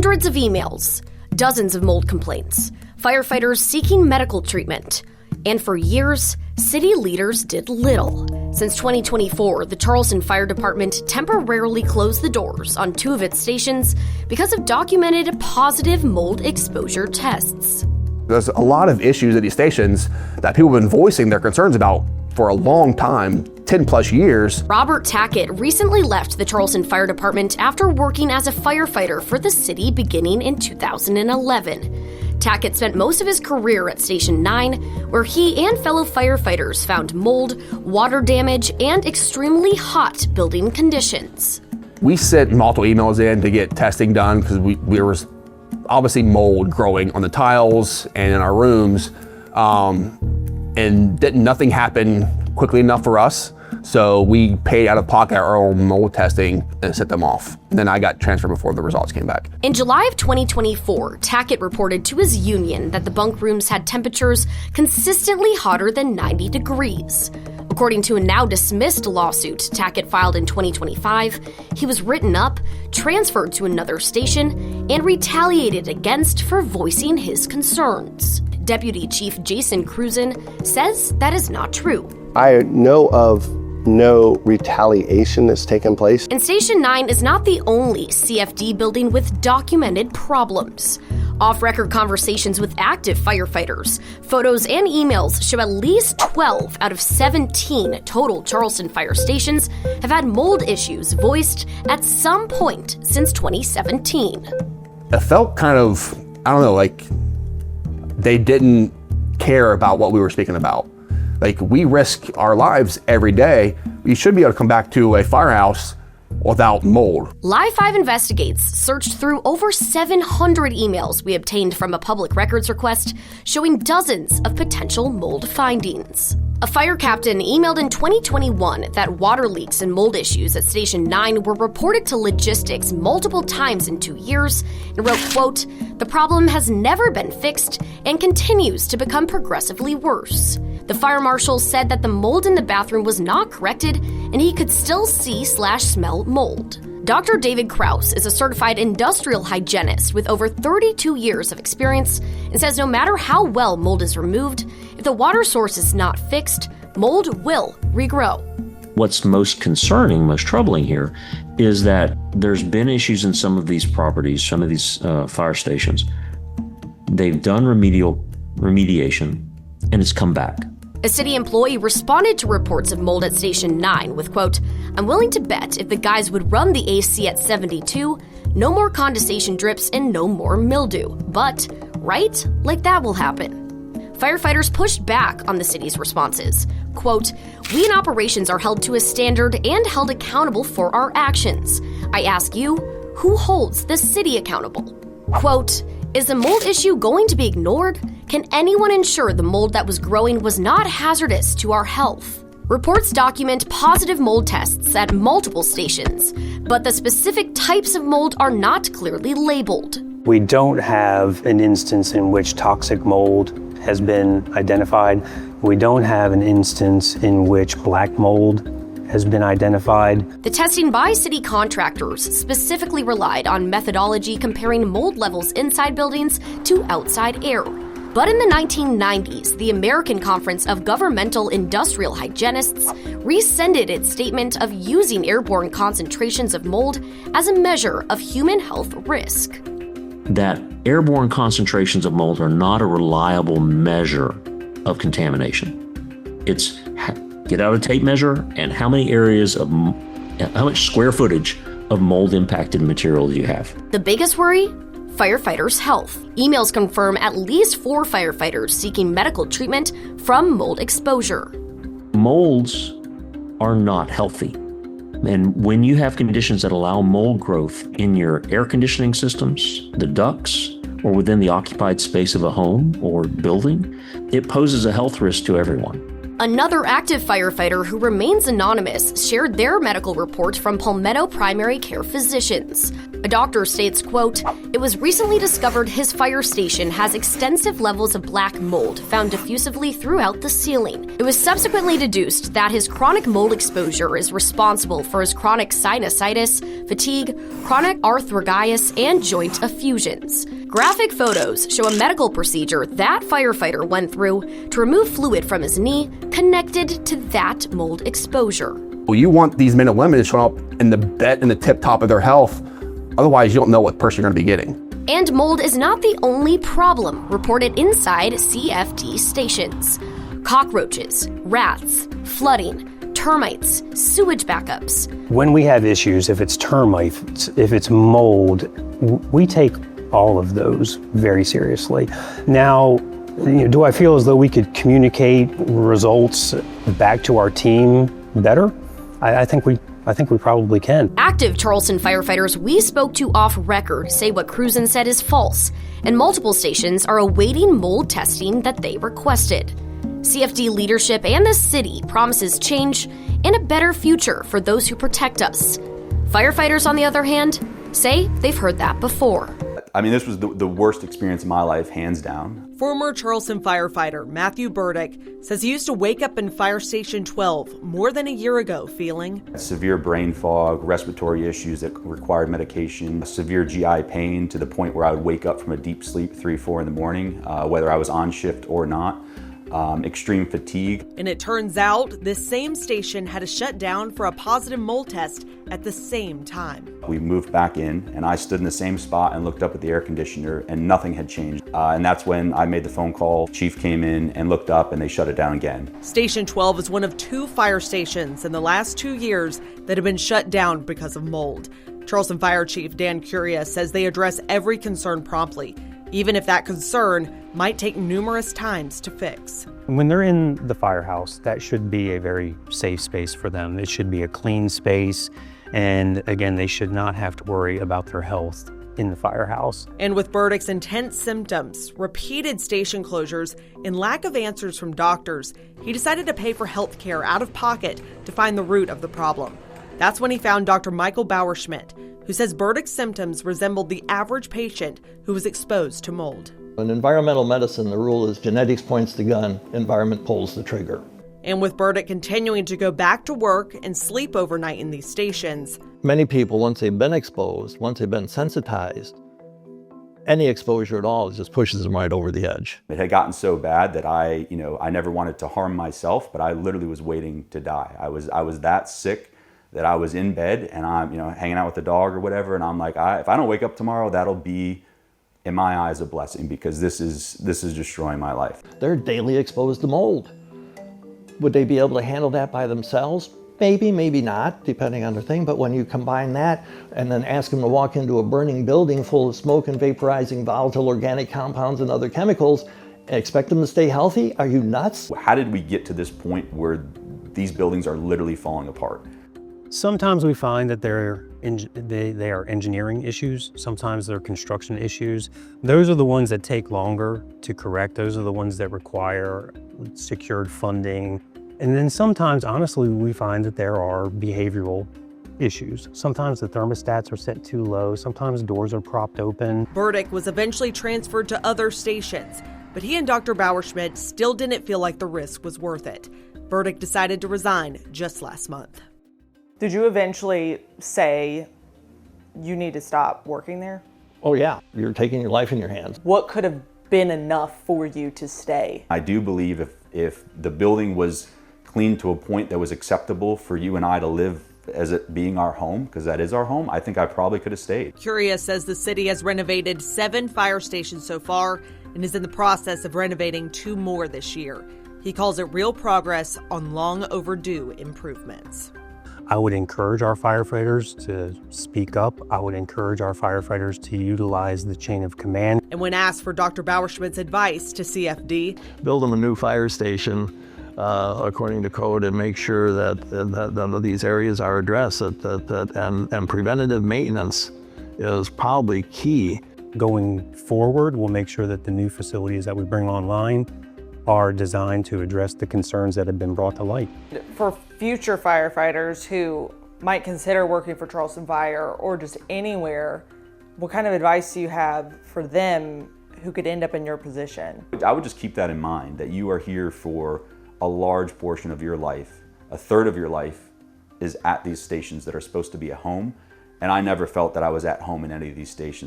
Hundreds of emails, dozens of mold complaints, firefighters seeking medical treatment. And for years, city leaders did little. Since 2024, the Charleston Fire Department temporarily closed the doors on 2 of its stations because of documented positive mold exposure tests. There's a lot of issues at these stations that people have been voicing their concerns about for a long time, 10 plus years. Robert Tackett recently left the Charleston Fire Department after working as a firefighter for the city beginning in 2011. Tackett spent most of his career at Station 9, where he and fellow firefighters found mold, water damage, and extremely hot building conditions. We sent multiple emails in to get testing done because there was obviously mold growing on the tiles and in our rooms, and nothing happened quickly enough for us. So we paid out of pocket our own mold testing and sent them off. And then I got transferred before the results came back. In July of 2024, Tackett reported to his union that the bunk rooms had temperatures consistently hotter than 90 degrees. According to a now dismissed lawsuit Tackett filed in 2025, he was written up, transferred to another station, and retaliated against for voicing his concerns. Deputy Chief Jason Cruzen says that is not true. I know of no retaliation that's taken place. And Station 9 is not the only CFD building with documented problems. Off-record conversations with active firefighters, photos and emails show at least 12 out of 17 total Charleston fire stations have had mold issues voiced at some point since 2017. It felt kind of, I don't know, like they didn't care about what we were speaking about. Like, we risk our lives every day. We should be able to come back to a firehouse without mold. Live 5 Investigates searched through over 700 emails we obtained from a public records request showing dozens of potential mold findings. A fire captain emailed in 2021 that water leaks and mold issues at Station 9 were reported to logistics multiple times in 2 years and wrote, quote, "The problem has never been fixed and continues to become progressively worse." The fire marshal said that the mold in the bathroom was not corrected and he could still see/smell mold. Dr. David Kraus is a certified industrial hygienist with over 32 years of experience and says no matter how well mold is removed, if the water source is not fixed, mold will regrow. What's most concerning, most troubling here is that there's been issues in some of these properties, some of these fire stations. They've done remediation and it's come back. A city employee responded to reports of mold at Station 9 with, quote, "I'm willing to bet if the guys would run the AC at 72, no more condensation drips and no more mildew. But, right, like that will happen." Firefighters pushed back on the city's responses. Quote, "We in operations are held to a standard and held accountable for our actions. I ask you, who holds the city accountable?" Quote, "Is the mold issue going to be ignored? Can anyone ensure the mold that was growing was not hazardous to our health?" Reports document positive mold tests at multiple stations, but the specific types of mold are not clearly labeled. We don't have an instance in which toxic mold has been identified. We don't have an instance in which black mold has been identified. The testing by city contractors specifically relied on methodology comparing mold levels inside buildings to outside air. But in the 1990s, the American Conference of Governmental Industrial Hygienists rescinded its statement of using airborne concentrations of mold as a measure of human health risk. That airborne concentrations of mold are not a reliable measure of contamination. It's get out a tape measure and how many areas of, how much square footage of mold impacted material do you have? The biggest worry? Firefighters' health. Emails confirm at least 4 firefighters seeking medical treatment from mold exposure. Molds are not healthy. And when you have conditions that allow mold growth in your air conditioning systems, the ducts, or within the occupied space of a home or building, it poses a health risk to everyone. Another active firefighter who remains anonymous shared their medical report from Palmetto Primary Care Physicians. A doctor states, quote, "It was recently discovered his fire station has extensive levels of black mold found diffusively throughout the ceiling. It was subsequently deduced that his chronic mold exposure is responsible for his chronic sinusitis, fatigue, chronic arthralgias, and joint effusions." Graphic photos show a medical procedure that firefighter went through to remove fluid from his knee connected to that mold exposure. Well, you want these men and women to show up in the tip top of their health. Otherwise, you don't know what person you're going to be getting. And mold is not the only problem reported inside CFD stations. Cockroaches, rats, flooding, termites, sewage backups. When we have issues, if it's termites, if it's mold, we take all of those very seriously. Now, do I feel as though we could communicate results back to our team better? I think we probably can. Active Charleston firefighters we spoke to off record say what Cruzen said is false, and multiple stations are awaiting mold testing that they requested. CFD leadership and the city promises change and a better future for those who protect us. Firefighters, on the other hand, say they've heard that before. I mean, this was the worst experience of my life, hands down. Former Charleston firefighter Matthew Burdick says he used to wake up in Fire Station 12 more than a year ago feeling severe brain fog, respiratory issues that required medication, severe GI pain to the point where I would wake up from a deep sleep 3, 4 in the morning, whether I was on shift or not. Extreme fatigue. And it turns out this same station had to shut down for a positive mold test at the same time. We moved back in and I stood in the same spot and looked up at the air conditioner and nothing had changed. And that's when I made the phone call. Chief came in and looked up and they shut it down again. Station 12 is one of 2 fire stations in the last 2 years that have been shut down because of mold. Charleston Fire Chief Dan Curia says they address every concern promptly, even if that concern might take numerous times to fix. When they're in the firehouse, that should be a very safe space for them. It should be a clean space. And again, they should not have to worry about their health in the firehouse. And with Burdick's intense symptoms, repeated station closures, and lack of answers from doctors, he decided to pay for health care out of pocket to find the root of the problem. That's when he found Dr. Michael Bauerschmidt, who says Burdick's symptoms resembled the average patient who was exposed to mold. In environmental medicine, the rule is genetics points the gun, environment pulls the trigger. And with Burdick continuing to go back to work and sleep overnight in these stations, many people, once they've been exposed, once they've been sensitized, any exposure at all just pushes them right over the edge. It had gotten so bad that I never wanted to harm myself, but I literally was waiting to die. I was that sick that I was in bed and I'm hanging out with the dog or whatever, and I'm like, if I don't wake up tomorrow, that'll be, in my eyes, a blessing, because this is destroying my life. They're daily exposed to mold. Would they be able to handle that by themselves? Maybe, maybe not, depending on their thing. But when you combine that and then ask them to walk into a burning building full of smoke and vaporizing volatile organic compounds and other chemicals, and expect them to stay healthy? Are you nuts? How did we get to this point where these buildings are literally falling apart? Sometimes we find that they are engineering issues. Sometimes they're construction issues. Those are the ones that take longer to correct. Those are the ones that require secured funding. And then sometimes, honestly, we find that there are behavioral issues. Sometimes the thermostats are set too low. Sometimes doors are propped open. Burdick was eventually transferred to other stations, but he and Dr. Bauerschmidt still didn't feel like the risk was worth it. Burdick decided to resign just last month. Did you eventually say you need to stop working there? Oh yeah, you're taking your life in your hands. What could have been enough for you to stay? I do believe if the building was cleaned to a point that was acceptable for you and I to live as it being our home, because that is our home, I think I probably could have stayed. Curia says the city has renovated 7 fire stations so far and is in the process of renovating 2 more this year. He calls it real progress on long overdue improvements. I would encourage our firefighters to speak up. I would encourage our firefighters to utilize the chain of command. And when asked for Dr. Bauerschmidt's advice to CFD, build them a new fire station according to code and make sure that these areas are addressed, and preventative maintenance is probably key. Going forward, we'll make sure that the new facilities that we bring online are designed to address the concerns that have been brought to light. For future firefighters who might consider working for Charleston Fire or just anywhere, what kind of advice do you have for them who could end up in your position? I would just keep that in mind, that you are here for a large portion of your life. A third of your life is at these stations that are supposed to be a home. And I never felt that I was at home in any of these stations.